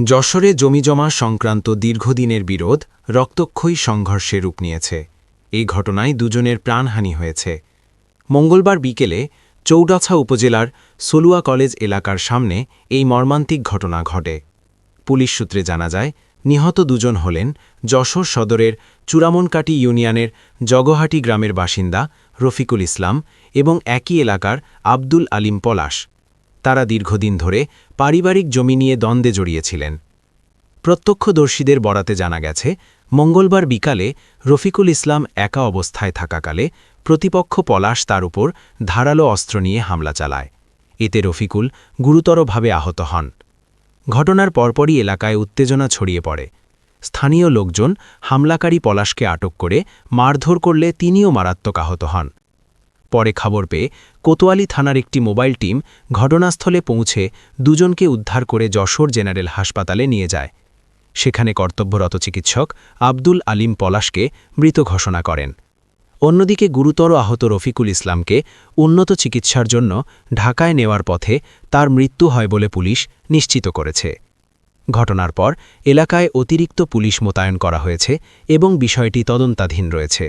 যশোরে জমিজমা সংক্রান্ত দীর্ঘদিনের বিরোধ রক্তক্ষয়ী সংঘর্ষে রূপ নিয়েছে। এই ঘটনায় দুজনের প্রাণহানি হয়েছে। মঙ্গলবার বিকেলে চৌগাছা উপজেলার সলুয়া কলেজ এলাকার সামনে এই মর্মান্তিক ঘটনা ঘটে। পুলিশ সূত্রে জানা যায়, নিহত দুজন হলেন যশোর সদরের চূড়ামনকাটি ইউনিয়নের জগহাটি গ্রামের বাসিন্দা রফিকুল ইসলাম এবং একই এলাকার আব্দুল আলিম পলাশ। তারা দীর্ঘদিন ধরে পারিবারিক জমি নিয়ে দ্বন্দ্বে জড়িয়েছিলেন। প্রত্যক্ষদর্শীদের বরাতে জানা গেছে, মঙ্গলবার বিকালে রফিকুল ইসলাম একা অবস্থায় থাকাকালে প্রতিপক্ষ পলাশ তার উপর ধারালো অস্ত্র নিয়ে হামলা চালায়। এতে রফিকুল গুরুতরভাবে আহত হন। ঘটনার পরপরই এলাকায় উত্তেজনা ছড়িয়ে পড়ে। স্থানীয় লোকজন হামলাকারী পলাশকে আটক করে মারধর করলে তিনিও মারাত্মক আহত হন। পরে খবর পেয়ে কোতোয়ালি থানার একটি মোবাইল টিম ঘটনাস্থলে পৌঁছে দুজনকে উদ্ধার করে যশোর জেনারেল হাসপাতালে নিয়ে যায়। সেখানে কর্তব্যরত চিকিৎসক আব্দুল আলিম পলাশকে মৃত ঘোষণা করেন। অন্যদিকে গুরুতর আহত রফিকুল ইসলামকে উন্নত চিকিৎসার জন্য ঢাকায় নেওয়ার পথে তার মৃত্যু হয় বলে পুলিশ নিশ্চিত করেছে। ঘটনার পর এলাকায় অতিরিক্ত পুলিশ মোতায়েন করা হয়েছে এবং বিষয়টি তদন্তাধীন রয়েছে।